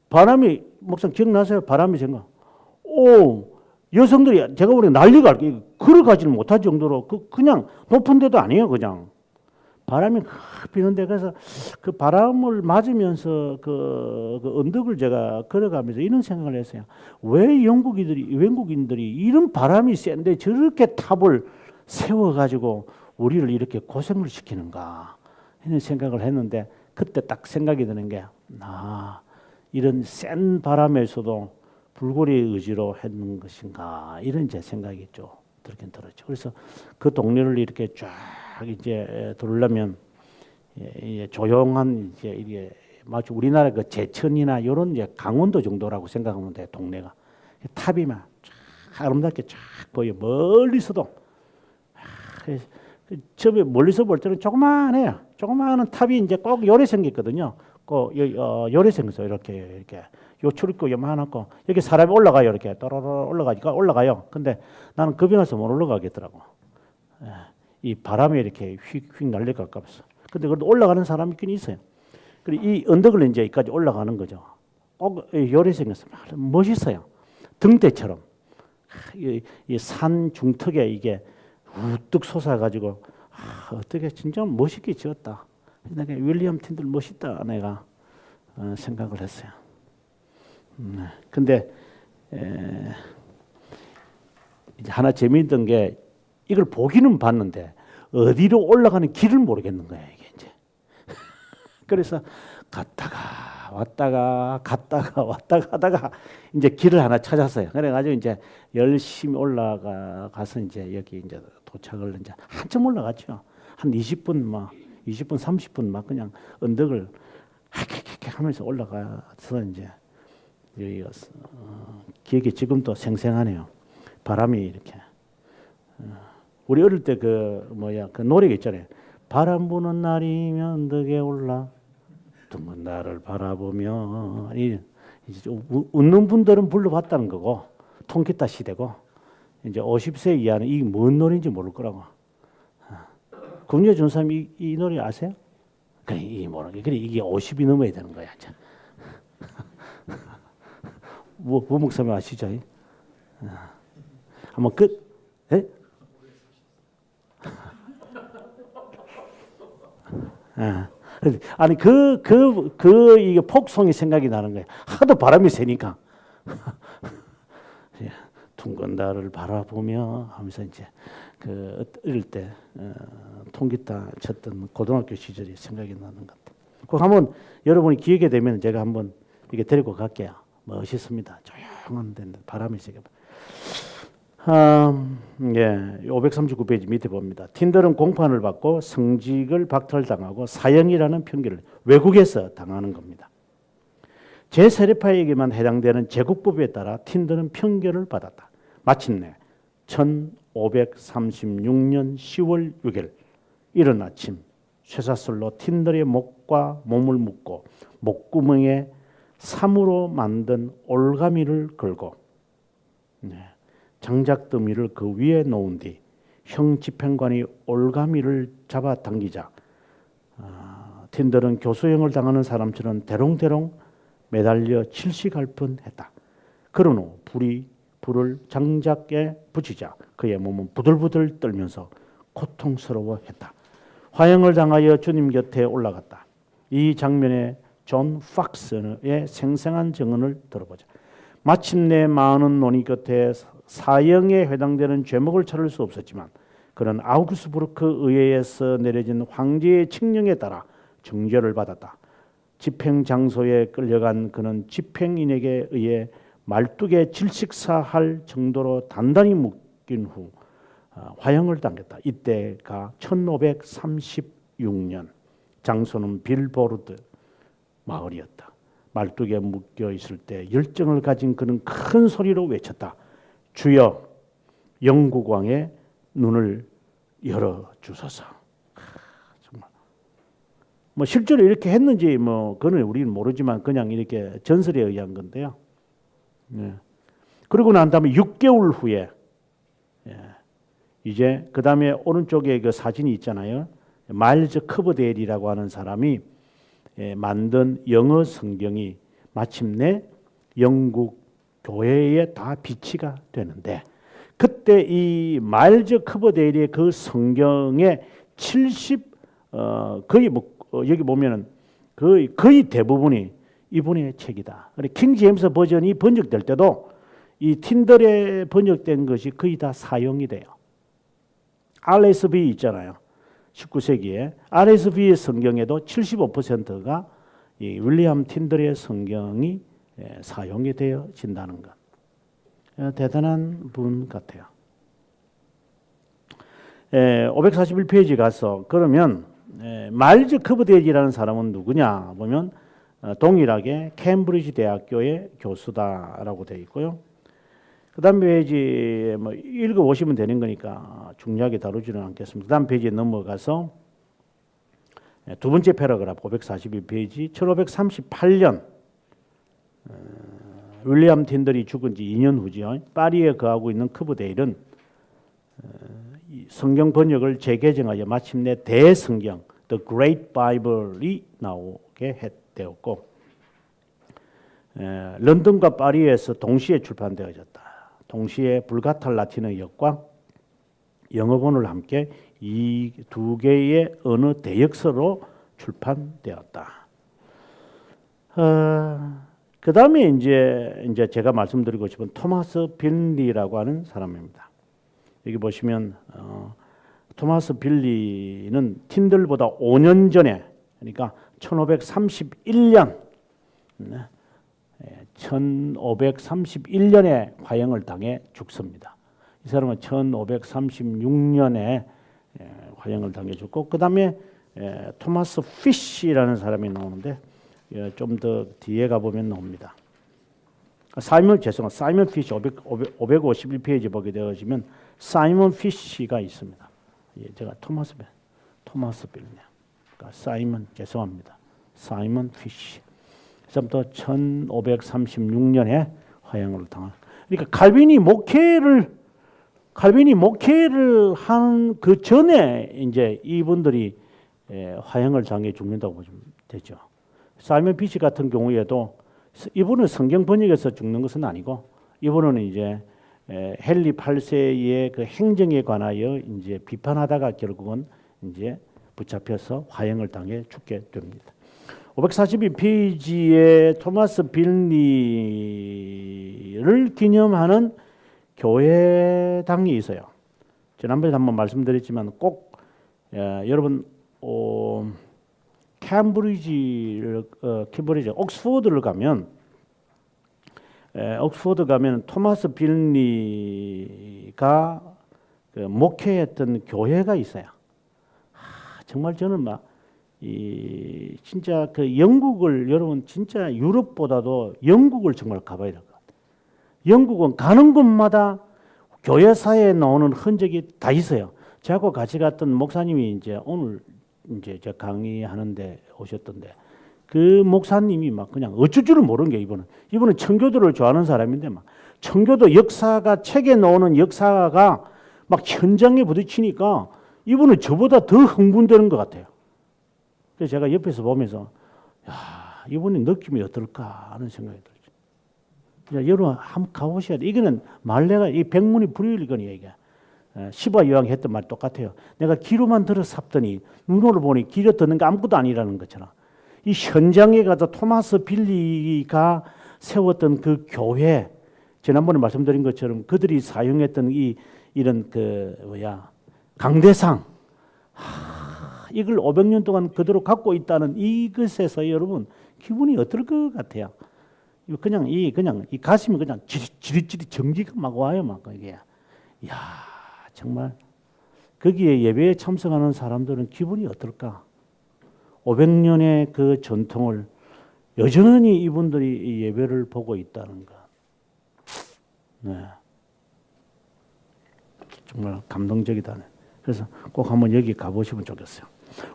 바람이 목사님 기억나세요? 바람이 센 거. 오, 여성들이 제가 보기엔 난리가 날 걸어가지는 못할 정도로 그냥 높은 데도 아니에요. 그냥 바람이 비는데 그래서 그 바람을 맞으면서 그 언덕을 제가 걸어가면서 이런 생각을 했어요. 왜 외국인들이 이런 바람이 센데 저렇게 탑을 세워가지고 우리를 이렇게 고생을 시키는가 이런 생각을 했는데 그때 딱 생각이 드는 게 이런 센 바람에서도 불고리의 의지로 했는 것인가 이런 제 생각이 좀 들긴 들었죠. 그래서 그 동네를 이렇게 쫙 이제 돌려면 조용한 이제 이게 마치 우리나라 그 제천이나 이런 이제 강원도 정도라고 생각하면 돼. 동네가 탑이만 쫙 아름답게 쫙 보여. 멀리서도 처음에 멀리서 볼 때는 조그만해요. 조그마한 탑이 이제 꼭 요래 생겼거든요. 꼭 요래 생겼어. 이렇게 요 출입구 요만하고 여기 사람이 올라가요. 이렇게 또로로 올라가요. 근데 나는 겁이 나서 못 올라가겠더라고. 이 바람에 이렇게 휙휙 날릴 것 같아서. 근데 그래도 올라가는 사람이 있긴 있어요. 그리고 이 언덕을 이제 여기까지 올라가는 거죠. 꼭 요래 생겼어. 멋있어요. 등대처럼. 이 산 중턱에 이게 우뚝 솟아가지고 어떻게 진짜 멋있게 지었다. 내가 윌리엄 틴들 멋있다 내가 생각을 했어요. 근데 이제 하나 재미있던 게 이걸 보기는 봤는데 어디로 올라가는 길을 모르겠는 거예요 이게 이제. 그래서 갔다가 왔다가 하다가 이제 길을 하나 찾았어요. 그래가지고 이제 열심히 올라가서 이제 여기 이제 도착을 이제 한참 올라갔죠. 한 20분 30분 막 그냥 언덕을 하면서 올라가서 이제 여기 기억이 지금도 생생하네요. 바람이 이렇게. 우리 어릴 때 그 노래가 있잖아요. 바람 부는 날이면 언덕에 올라 둥근 나를 바라보며 웃는 분들은 불러봤다는 거고 통기타 시대고 이제 50세 이하는 이게 뭔 노래인지 모를 거라고. 국녀 준사님 이 노래 아세요? 그래 이게 모르는 그래 이게 50이 넘어야 되는 거야. 뭐 목사님 아시죠? 한번 예? 아니 이게 폭송이 생각이 나는 거예요. 하도 바람이 세니까 둥근 달을 바라보며 하면서 이제 그 어릴 때 통기타 쳤던 고등학교 시절이 생각이 나는 것 같아요. 꼭 한번 여러분이 기회가 되면 제가 한번 이게 데리고 갈게요. 멋있습니다. 조용한 데인데 바람이 세게. 539페이지 밑에 봅니다. 틴들은 공판을 받고 성직을 박탈당하고 사형이라는 편견을 외국에서 당하는 겁니다. 제세례파에게만 해당되는 제국법에 따라 틴더는 편결을 받았다. 마침내 1536년 10월 6일 이른 아침 쇠사슬로 틴더의 목과 몸을 묶고 목구멍에 삼으로 만든 올가미를 걸고 장작더미를 그 위에 놓은 뒤 형 집행관이 올가미를 잡아당기자 틴더는 교수형을 당하는 사람처럼 대롱대롱 매달려 질식할 뻔했다. 그런 후 불을 장작에 붙이자 그의 몸은 부들부들 떨면서 고통스러워했다. 화형을 당하여 주님 곁에 올라갔다. 이 장면에 존 팍스의 생생한 증언을 들어보자. 마침내 많은 논의 끝에 사형에 해당되는 죄목을 찾을 수 없었지만 그는 아우구스부르크 의회에서 내려진 황제의 칙령에 따라 정죄를 받았다. 집행 장소에 끌려간 그는 집행인에게 의해 말뚝에 질식사할 정도로 단단히 묶인 후 화형을 당했다. 이때가 1536년. 장소는 빌보르드 마을이었다. 말뚝에 묶여 있을 때 열정을 가진 그는 큰 소리로 외쳤다. 주여, 영국 왕의 눈을 열어 주소서. 정말 뭐 실제로 이렇게 했는지 뭐 그는 우리는 모르지만 그냥 이렇게 전설에 의한 건데요. 그러고 난 다음에 6개월 후에 이제 그 다음에 오른쪽에 그 사진이 있잖아요. 마일즈 커버데일이라고 하는 사람이 만든 영어 성경이 마침내 영국 교회에 다 비치가 되는데 그때 이 마일즈 커버데일의 그 성경의 70 거의 뭐 여기 보면은 거의 대부분이 이분의 책이다. 킹 제임스 버전이 번역될 때도 이 틴들에 번역된 것이 거의 다 사용이 돼요. RSV 있잖아요. 19세기에 RSV의 성경에도 75%가 이 윌리엄 틴들의 성경이 사용이 되어진다는 것. 대단한 분 같아요. 541페이지 가서 그러면 마일즈 커버데일이라는 사람은 누구냐 보면 동일하게 캠브리지 대학교의 교수다라고 되어 있고요. 그 다음 페이지 뭐 읽어보시면 되는 거니까 중요하게 다루지는 않겠습니다. 그 다음 페이지에 넘어가서 두 번째 패러그래프 542페이지 1538년 윌리엄 틴들이 죽은 지 2년 후죠. 파리에 거하고 있는 커버데일은 성경 번역을 재개정하여 마침내 대성경 The Great Bible이 나오게 되었고 런던과 파리에서 동시에 출판되어졌다. 동시에 불가탈 라틴어 역과 영어본을 함께 이 두 개의 언어 대역서로 출판되었다. 그 다음에 이제 제가 말씀드리고 싶은 토마스 빌리라고 하는 사람입니다. 여기 보시면 토마스 빌리는 틴들보다 5년 전에 그러니까 1531년 1531년에 화형을 당해 죽습니다. 이 사람은 1536년에 화형을 당해 죽고 그 다음에 토마스 피쉬라는 사람이 나오는데 좀 더 뒤에 가보면 나옵니다. 사이먼 피쉬 551페이지 보게 되어지면 사이먼 피쉬가 있습니다. 제가 토마스 빌리네요. 그러니까 사이먼 피쉬. 그래서 1536년에 화형을 당한. 그러니까 칼빈이 목회를 한 그 전에 이제 이분들이 화형을 당해 죽는다고 보시면 되죠. 사이먼 피쉬 같은 경우에도 이분은 성경 번역에서 죽는 것은 아니고 이분은 이제 헨리 8세의 그 행정에 관하여 이제 비판하다가 결국은 이제 붙잡혀서 화형을 당해 죽게 됩니다. 542페이지에 토마스 빌리를 기념하는 교회당이 있어요. 지난번에 한번 말씀드렸지만 꼭 여러분 캠브리지 옥스포드를 가면 토마스 빌리가 목회했던 교회가 있어요. 정말 저는 이 진짜 그 영국을 여러분 진짜 유럽보다도 영국을 정말 가봐야 될 것 같아요. 영국은 가는 곳마다 교회사에 나오는 흔적이 다 있어요. 저하고 같이 갔던 목사님이 이제 오늘 이제 저 강의하는데 오셨던데 그 목사님이 막 그냥 어쩔 줄을 모르는 게 이분은 청교도를 좋아하는 사람인데 막 청교도 역사가 책에 나오는 역사가 막 현장에 부딪히니까 이분은 저보다 더 흥분되는 것 같아요. 그래서 제가 옆에서 보면서 야, 이분의 느낌이 어떨까 하는 생각이 들죠. 여러분 한번 가보셔야 돼. 이거는 말레가 이 백문이 불여일견이에요. 이게 시바 요한이 했던 말 똑같아요. 내가 귀로만 들어 삽더니 눈으로 보니 귀로 듣는 게 아무것도 아니라는 것처럼 이 현장에 가서 토마스 빌리가 세웠던 그 교회 지난번에 말씀드린 것처럼 그들이 사용했던 이런 강대상 이걸 500년 동안 그대로 갖고 있다는 이것에서 여러분 기분이 어떨 것 같아요? 그냥 이 가슴이 그냥 지릿지릿 전기가 막 와요, 막 이게. 야, 정말 거기에 예배에 참석하는 사람들은 기분이 어떨까? 500년의 그 전통을 여전히 이분들이 예배를 보고 있다는 것. 네. 정말 감동적이다. 그래서 꼭 한번 여기 가보시면 좋겠어요.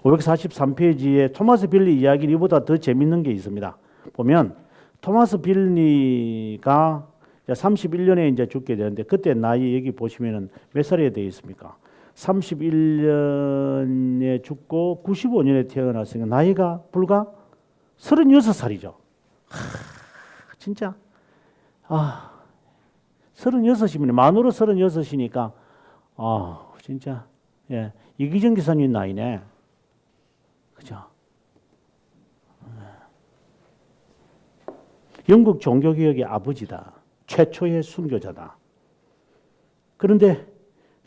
543페이지에 토마스 빌리 이야기는 이보다 더 재밌는 게 있습니다. 보면 토마스 빌리가 31년에 이제 죽게 되는데 그때 나이 여기 보시면은 몇 살에 되어 있습니까? 31년에 죽고 95년에 태어났으니까 나이가 불과 36살이죠. 진짜 36이면 만으로 36이니까 진짜 예, 이기정 기사님 나이네. 그죠? 영국 종교개혁의 아버지다. 최초의 순교자다. 그런데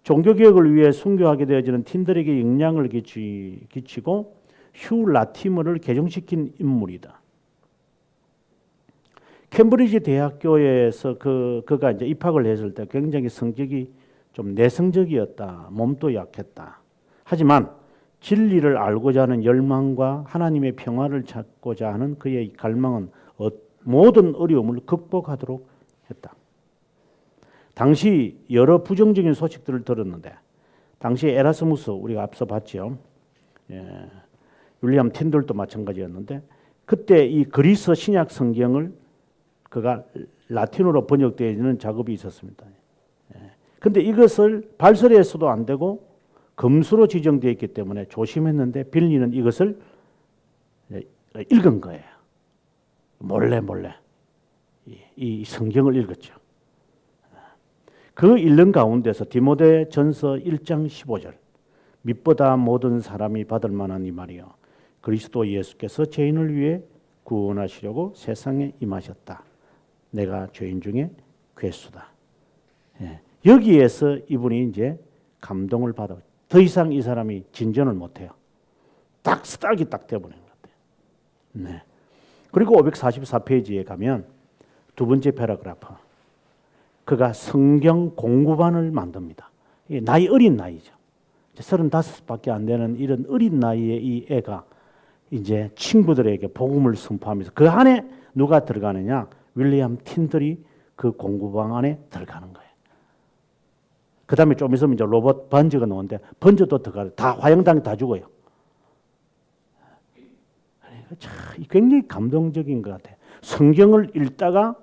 종교개혁을 위해 순교하게 되어지는 틴들에게 영향을 끼치고 휴 라티머를 개종시킨 인물이다. 캠브리지 대학교에서 그가 이제 입학을 했을 때 굉장히 성적이 좀 내성적이었다. 몸도 약했다. 하지만 진리를 알고자 하는 열망과 하나님의 평화를 찾고자 하는 그의 갈망은 모든 어려움을 극복하도록 했다. 당시 여러 부정적인 소식들을 들었는데 당시 에라스무스 우리가 앞서 봤죠. 윌리엄 틴들도 마찬가지였는데 그때 이 그리스 신약 성경을 그가 라틴어로 번역되어 있는 작업이 있었습니다. 근데 이것을 발설해서도 안 되고 금수로 지정되어 있기 때문에 조심했는데 빌리는 이것을 읽은 거예요. 몰래 이 성경을 읽었죠. 그 읽는 가운데서 디모데 전서 1장 15절 믿보다 모든 사람이 받을 만한 이 말이요 그리스도 예수께서 죄인을 위해 구원하시려고 세상에 임하셨다. 내가 죄인 중에 괴수다. 여기에서 이분이 이제 감동을 받아 더 이상 이 사람이 진전을 못해요. 딱 스탁이 딱 돼버리는 것 같아요. 네. 그리고 544페이지에 가면 두 번째 패러그래프 그가 성경 공부반을 만듭니다. 나이 어린 나이죠. 35밖에 안 되는 이런 어린 나이에 이 애가 이제 친구들에게 복음을 선포하면서 그 안에 누가 들어가느냐? 윌리엄 틴들이 그 공부방 안에 들어가는 거예요. 그 다음에 좀 있으면 이제 로버트 번즈가 나오는데 번즈도 들어가요. 다 화영당에 다 죽어요. 참 굉장히 감동적인 것 같아요. 성경을 읽다가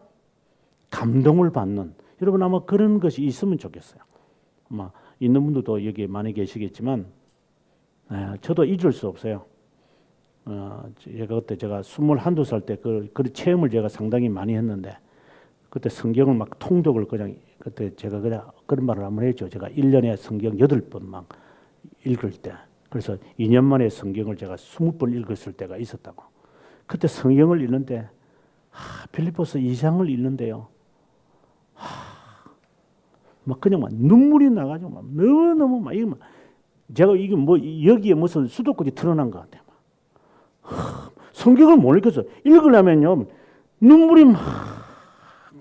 감동을 받는 여러분 아마 그런 것이 있으면 좋겠어요. 아마 있는 분들도 여기 많이 계시겠지만 저도 잊을 수 없어요. 그때 제가 21~22살 때 그 체험을 제가 상당히 많이 했는데 그때 성경을 막 통독을 그냥 그때 제가 그런 말을 한번 했죠. 제가 1년에 성경 8번 막 읽을 때 그래서 2년 만에 성경을 제가 20번 읽었을 때가 있었다고. 그때 성경을 읽는데 빌립보서 2장을 읽는데요. 막 그냥 막 눈물이 나가지고 막 너무 막 이거 막 제가 이게 뭐 여기에 무슨 수도꼭지 드러난 것 같아요. 성경을 못 읽어서 읽으려면요 눈물이 막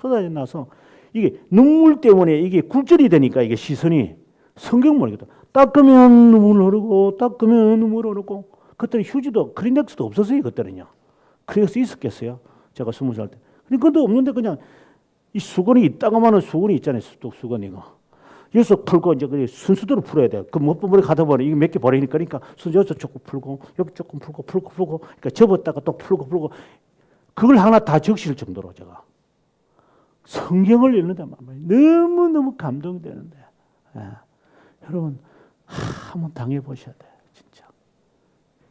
쏟아져 나서 이게 눈물 때문에 이게 굴절이 되니까 이게 시선이 성경 못 읽겠다. 닦으면 눈물 흐르고 닦으면 눈물 흐르고 그때는 휴지도 크리넥스도 없었어요. 그때는요. 크리넥스 있었겠어요? 제가 20살 때. 그것도 없는데 그냥 이 수건이 있다가만은 수건이 있잖아요. 수건이가. 여기서 풀고 이제 순서대로 풀어야 돼요. 그 머리 가다 보면 이게 몇 개 버리니까 그러니까 여기서 조금 풀고 여기 조금 풀고 그러니까 접었다가 또 풀고 그걸 하나 다 적실 정도로 제가 성경을 읽는데 너무너무 감동되는데 여러분 한번 당해보셔야 돼요. 진짜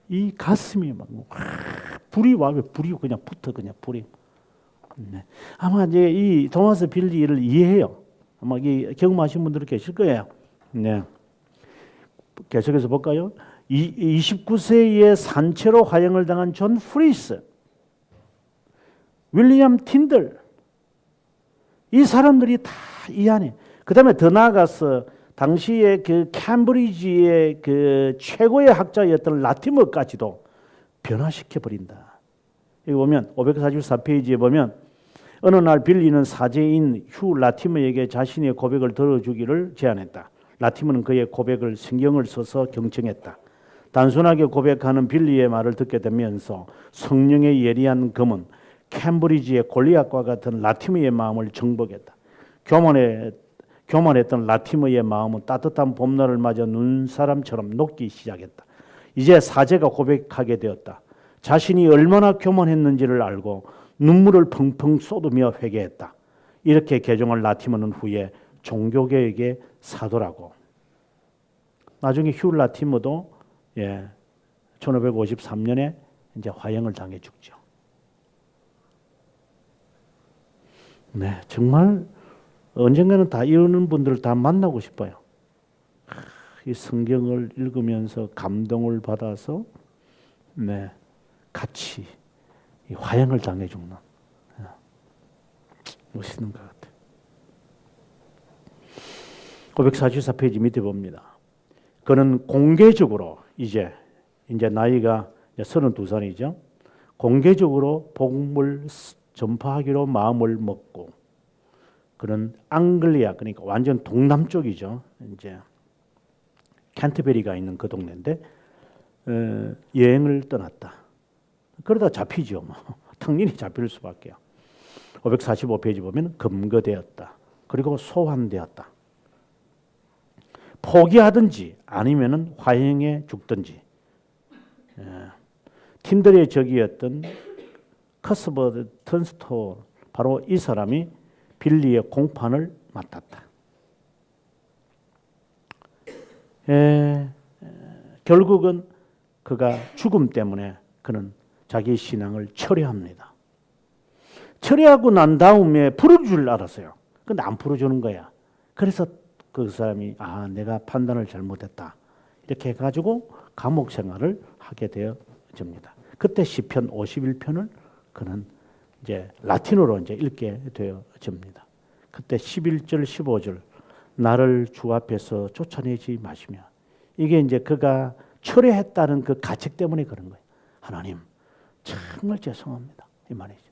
이 가슴이 막 불이 와요. 불이 그냥 붙어 그냥 불이. 네. 아마 이제 이 토마스 빌리를 이해해요. 아마 이 경험하신 분들 계실 거예요. 네. 계속해서 볼까요? 29세에 산채로 화형을 당한 존 프리스, 윌리엄 틴들, 이 사람들이 다 이 안에. 그 다음에 더 나아가서 당시에 그 캠브리지의 그 최고의 학자였던 라티머까지도 변화시켜 버린다. 여기 보면 544페이지에 보면 어느 날 빌리는 사제인 휴 라티머에게 자신의 고백을 들어주기를 제안했다. 라티머는 그의 고백을 신경을 써서 경청했다. 단순하게 고백하는 빌리의 말을 듣게 되면서 성령의 예리한 검은 캠브리지의 골리앗과 같은 라티머의 마음을 정복했다. 교만했던 라티머의 마음은 따뜻한 봄날을 맞아 눈사람처럼 녹기 시작했다. 이제 사제가 고백하게 되었다. 자신이 얼마나 교만했는지를 알고 눈물을 펑펑 쏟으며 회개했다. 이렇게 개종한 라티머는 후에 종교계에게 사도라고. 나중에 휴 라티머도 1553년에 이제 화형을 당해 죽죠. 네, 정말 언젠가는 다 이러는 분들을 다 만나고 싶어요. 이 성경을 읽으면서 감동을 받아서 같이 이 화형을 당해 죽는 멋있는 것 같아요. 544페이지 밑에 봅니다. 그는 공개적으로 이제 나이가 32살이죠. 공개적으로 복음을 전파하기로 마음을 먹고 그는 앙글리아 그러니까 완전 동남쪽이죠. 이제 캔터베리가 있는 그 동네인데 여행을 떠났다. 그러다 잡히죠. 뭐. 당연히 잡힐 수밖에요. 545페이지 보면 검거되었다. 그리고 소환되었다. 포기하든지 아니면은 화형에 죽든지. 팀들의 적이었던 커스버드 턴스톨 바로 이 사람이 빌리의 공판을 맡았다. 결국은 그가 죽음 때문에 그는 자기 신앙을 철회합니다. 철회하고 난 다음에 풀어줄 줄 알았어요. 근데 안 풀어주는 거야. 그래서 그 사람이 내가 판단을 잘못했다. 이렇게 해가지고 감옥 생활을 하게 되어집니다. 그때 시편 51편을 그는 이제 라틴어로 이제 읽게 되어집니다. 그때 11절, 15절 나를 주 앞에서 쫓아내지 마시며 이게 이제 그가 철회했다는 그 가책 때문에 그런 거예요. 하나님 정말 죄송합니다. 이 말이죠.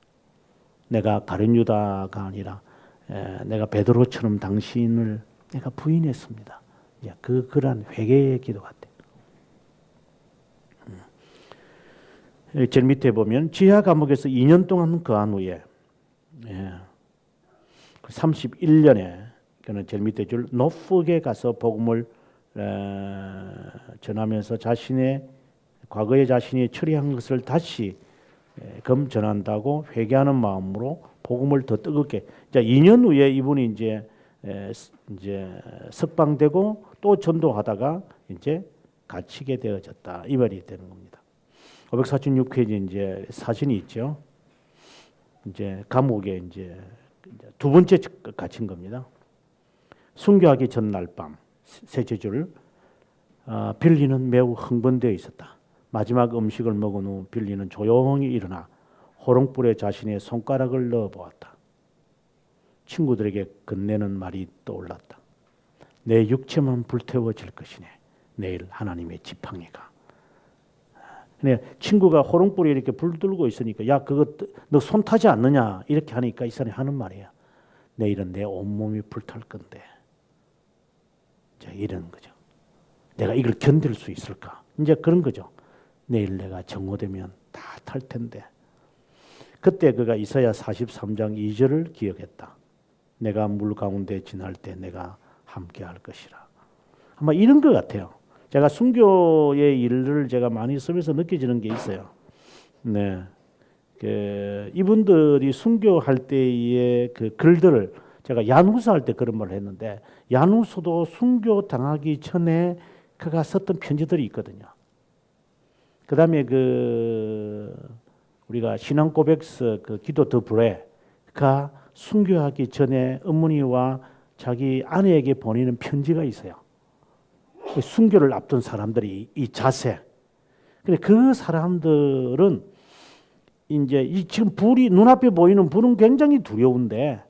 내가 가룟 유다가 아니라 내가 베드로처럼 당신을 내가 부인했습니다. 이제 그러한 회개의 기도 같아요. 제일 밑에 보면 지하 감옥에서 2년 동안 거한 후에 31년에 그는 제일 밑에 줄 노프에 가서 복음을 전하면서 과거에 자신이 처리한 것을 다시 전한다고 회개하는 마음으로 복음을 더 뜨겁게. 자, 2년 후에 이분이 이제 석방되고 또 전도하다가 이제 갇히게 되어졌다. 이 말이 되는 겁니다. 546페이지 이제 사진이 있죠. 이제 감옥에 이제 두 번째 갇힌 겁니다. 순교하기 전날 밤 셋째 줄 빌리는 매우 흥분되어 있었다. 마지막 음식을 먹은 후 빌리는 조용히 일어나 호롱불에 자신의 손가락을 넣어 보았다. 친구들에게 건네는 말이 떠올랐다. 내 육체만 불태워질 것이네. 내일 하나님의 지팡이가. 친구가 호롱불에 이렇게 불 들고 있으니까 야 그거 너 손 타지 않느냐 이렇게 하니까 이 사람이 하는 말이야. 내일은 내 온몸이 불탈 건데. 자, 이런 거죠. 내가 이걸 견딜 수 있을까? 이제 그런 거죠. 내일 내가 정오되면 다 탈 텐데. 그때 그가 이사야 43장 2절을 기억했다. 내가 물 가운데 지날 때 내가 함께 할 것이라. 아마 이런 것 같아요. 제가 순교의 일을 제가 많이 쓰면서 느껴지는 게 있어요. 네. 이분들이 순교할 때의 그 글들을 제가 야누서 할 때 그런 말을 했는데, 야누서도 순교 당하기 전에 그가 썼던 편지들이 있거든요. 그다음에 우리가 신앙 고백서 기도 더 브레가 순교하기 전에 어머니와 자기 아내에게 보내는 편지가 있어요. 순교를 앞둔 사람들이 이 자세. 근데 그 사람들은 이제 지금 불이 눈앞에 보이는 불은 굉장히 두려운데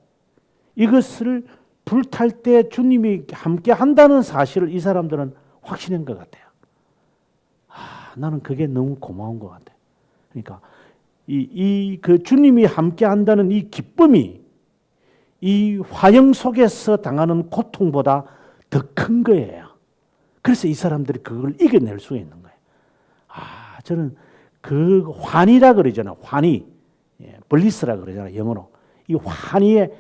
이것을 불탈 때 주님이 함께 한다는 사실을 이 사람들은 확신한 것 같아요. 나는 그게 너무 고마운 것 같아요. 그러니까 그 주님이 함께 한다는 이 기쁨이 이 화형 속에서 당하는 고통보다 더 큰 거예요. 그래서 이 사람들이 그걸 이겨낼 수 있는 거예요. 저는 그 환희라 그러잖아요. 환희, 블리스라 그러잖아요. 영어로. 이 환희에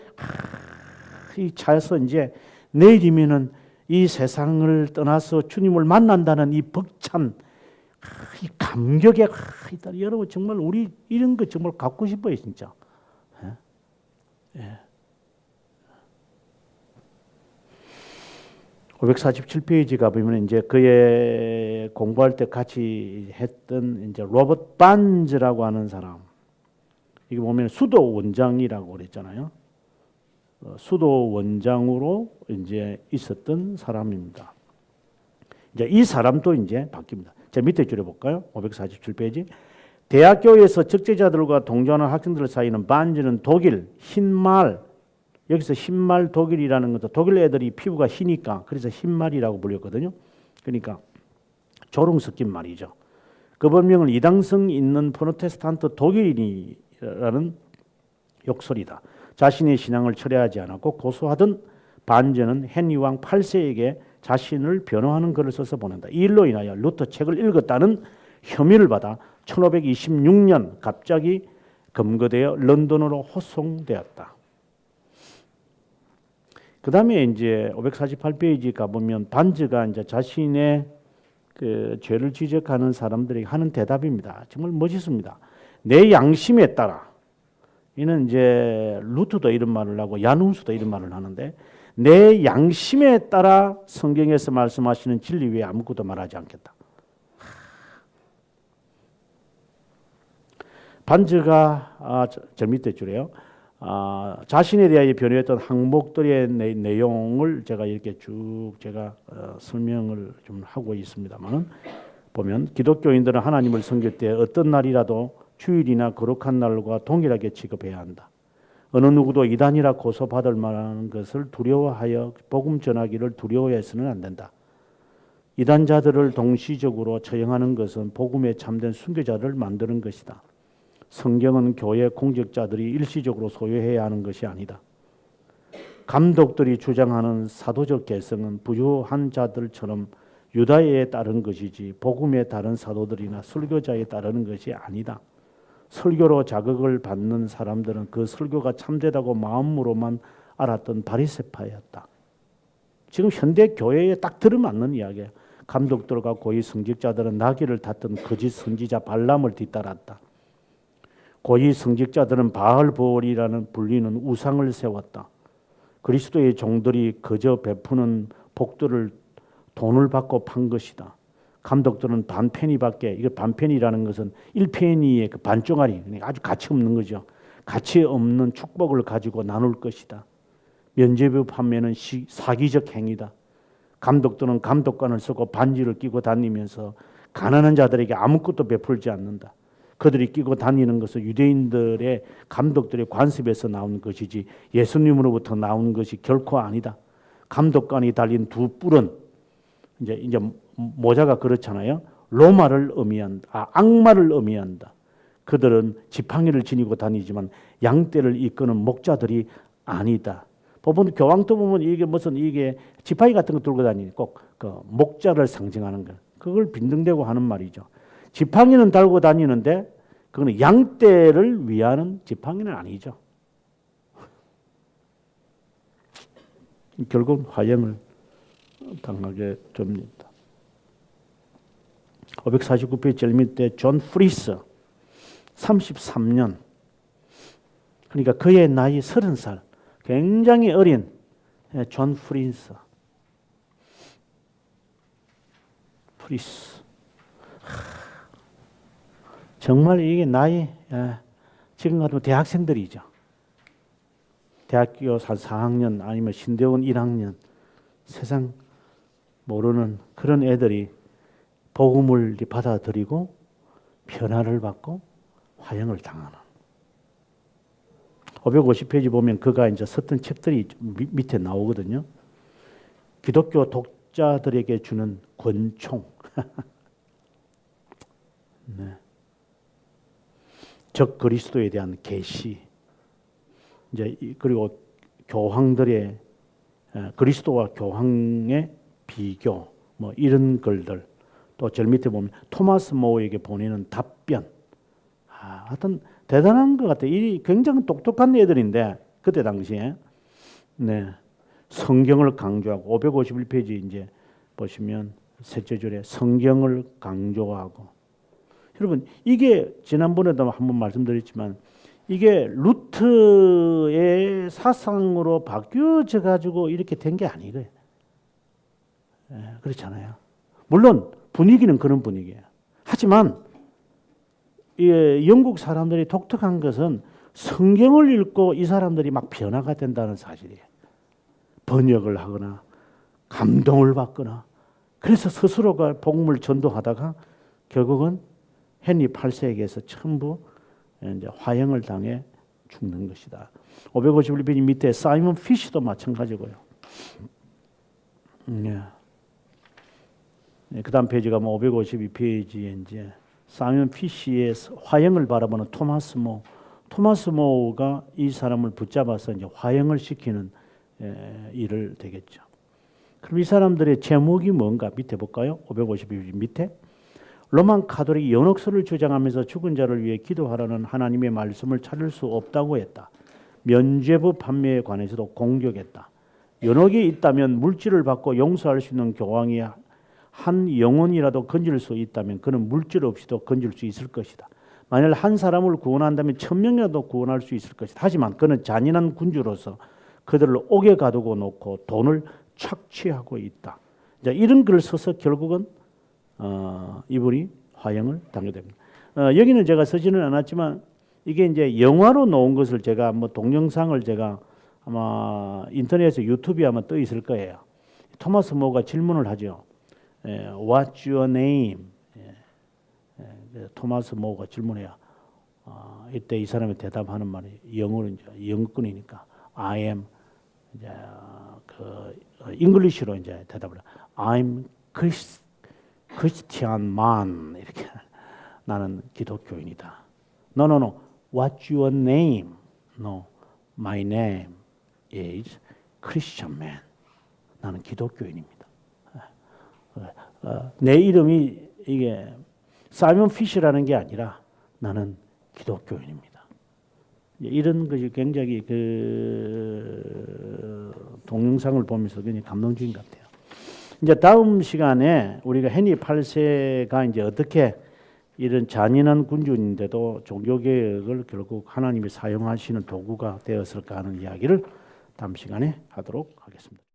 이 차에서 이제 내일이면은 이 세상을 떠나서 주님을 만난다는 이 벅찬 이 감격에 여러분 정말 우리 이런 거 정말 갖고 싶어요, 진짜. 예. 547페이지가 보면 이제 그의 공부할 때 같이 했던 이제 로버트 반즈라고 하는 사람. 이게 보면 수도 원장이라고 그랬잖아요. 수도 원장으로 이제 있었던 사람입니다. 이제 이 사람도 이제 바뀝니다. 제 밑에 줄여 볼까요? 547페이지. 대학교에서 적재자들과 동조하는 학생들 사이는 반즈는 독일, 흰말, 여기서 흰말 독일이라는 것도 독일 애들이 피부가 희니까 그래서 흰말이라고 불렸거든요. 그러니까 조롱 섞인 말이죠. 그 본명을 이당성 있는 프로테스탄트 독일인이라는 욕설이다. 자신의 신앙을 철회하지 않았고 고소하던 반즈는 헨리 왕 8세에게 자신을 변호하는 글을 써서 보낸다. 이 일로 인하여 루터 책을 읽었다는 혐의를 받아 1526년 갑자기 검거되어 런던으로 호송되었다. 그 다음에 이제 548페이지 가보면 반즈가 이제 자신의 그 죄를 지적하는 사람들에게 하는 대답입니다. 정말 멋있습니다. 내 양심에 따라. 이는 이제 루트도 이런 말을 하고 야누스도 이런 말을 하는데 내 양심에 따라 성경에서 말씀하시는 진리 외에 아무것도 말하지 않겠다. 반즈가 저 밑에 줄에요. 자신에 대하여 변호했던 항목들의 내용을 제가 이렇게 쭉 제가 설명을 좀 하고 있습니다만 보면 기독교인들은 하나님을 섬길 때 어떤 날이라도 주일이나 거룩한 날과 동일하게 취급해야 한다. 어느 누구도 이단이라 고소받을 만한 것을 두려워하여 복음 전하기를 두려워해서는 안 된다. 이단자들을 동시적으로 처형하는 것은 복음에 참된 순교자를 만드는 것이다. 성경은 교회 공직자들이 일시적으로 소유해야 하는 것이 아니다. 감독들이 주장하는 사도적 개성은 부유한 자들처럼 유다에 따른 것이지 복음에 따른 사도들이나 설교자에 따르는 것이 아니다. 설교로 자극을 받는 사람들은 그 설교가 참되다고 마음으로만 알았던 바리새파였다. 지금 현대 교회에 딱 들어맞는 이야기예요. 감독들과 고위 성직자들은 나귀를 탔던 거짓 선지자 발람을 뒤따랐다. 고위 성직자들은 바알보올이라는 불리는 우상을 세웠다. 그리스도의 종들이 그저 베푸는 복들을 돈을 받고 판 것이다. 감독들은 반페니밖에, 이거 반페니라는 것은 1페니의 그 반쪽짜리, 아주 가치 없는 거죠. 가치 없는 축복을 가지고 나눌 것이다. 면죄부 판매는 사기적 행위다. 감독들은 감독관을 쓰고 반지를 끼고 다니면서 가난한 자들에게 아무것도 베풀지 않는다. 그들이 끼고 다니는 것은 유대인들의 감독들의 관습에서 나온 것이지 예수님으로부터 나온 것이 결코 아니다. 감독관이 달린 두 뿔은 이제 모자가 그렇잖아요. 로마를 의미한다. 악마를 의미한다. 그들은 지팡이를 지니고 다니지만 양떼를 이끄는 목자들이 아니다. 보면 교황도 보면 이게 무슨 이게 지팡이 같은 거 들고 다니니 꼭 그 목자를 상징하는 거. 그걸 빈등대고 하는 말이죠. 지팡이는 달고 다니는데 그거는 양떼를 위하는 지팡이는 아니죠. 결국 화형을 당하게 됩니다. 549페이지 제일 밑에 존 프리스 33년, 그러니까 그의 나이 30살, 굉장히 어린 존 프리스. 정말 이게 나이, 지금 같으면 대학생들이죠. 대학교 4학년 아니면 신대원 1학년, 세상 모르는 그런 애들이 복음을 받아들이고 변화를 받고 화형을 당하는. 550페이지 보면 그가 이제 썼던 책들이 밑에 나오거든요. 기독교 독자들에게 주는 권총. 네. 적 그리스도에 대한 계시. 이제 그리고 교황들의 그리스도와 교황의 비교, 뭐 이런 글들. 또 저 밑에 보면 토마스 모어에게 보내는 답변. 하여튼 대단한 것 같아요. 이 굉장히 똑똑한 애들인데 그때 당시에 네. 성경을 강조하고 551페이지 이제 보시면 셋째 줄에 성경을 강조하고. 여러분 이게 지난번에도 한번 말씀드렸지만 이게 루트의 사상으로 바뀌어져 가지고 이렇게 된 게 아니래요. 그렇잖아요. 물론 분위기는 그런 분위기예요. 하지만 영국 사람들이 독특한 것은 성경을 읽고 이 사람들이 막 변화가 된다는 사실이에요. 번역을 하거나 감동을 받거나 그래서 스스로가 복음을 전도하다가 결국은 헨리 8세에게서 전부 이제 화형을 당해 죽는 것이다. 551페이지 밑에 사이먼 피시도 마찬가지고요. 그다음 페이지가 뭐 552페이지에 이제 사이먼 피시의 화형을 바라보는 토마스 모. 토마스 모가 이 사람을 붙잡아서 이제 화형을 시키는 일을 되겠죠. 그럼 이 사람들의 제목이 뭔가 밑에 볼까요? 552페이지 밑에 로만 카톨릭이 연옥설을 주장하면서 죽은 자를 위해 기도하라는 하나님의 말씀을 찾을 수 없다고 했다. 면죄부 판매에 관해서도 공격했다. 연옥이 있다면 물질을 받고 용서할 수 있는 교황이 한 영혼이라도 건질 수 있다면 그는 물질 없이도 건질 수 있을 것이다. 만일 한 사람을 구원한다면 1000명이라도 구원할 수 있을 것이다. 하지만 그는 잔인한 군주로서 그들을 옥에 가두고 놓고 돈을 착취하고 있다. 자, 이런 글을 써서 결국은 이분이 화형을 당하게 됩니다. 여기는 제가 쓰지는 않았지만 이게 이제 영화로 나온 것을 제가 뭐 동영상을 제가 아마 인터넷에 유튜브에 아마 떠 있을 거예요. 토마스 모가 질문을 하죠. What's your name? 토마스 모가 질문해요. 이때 이 사람이 대답하는 말이 영어로 이제 영어권이니까 I am 이제 그 잉글리시로 이제 대답을 I'm Christian man 이렇게 나는 기독교인이다. No. What's your name? No. My name is Christian man. 나는 기독교인입니다. 내 이름이 이게 사이먼 피시라는 게 아니라 나는 기독교인입니다. 이런 것이 굉장히 그 동영상을 보면서 굉장히 감동적인 것 같아요. 이제 다음 시간에 우리가 헨리 8세가 이제 어떻게 이런 잔인한 군주인데도 종교개혁을 결국 하나님이 사용하시는 도구가 되었을까 하는 이야기를 다음 시간에 하도록 하겠습니다.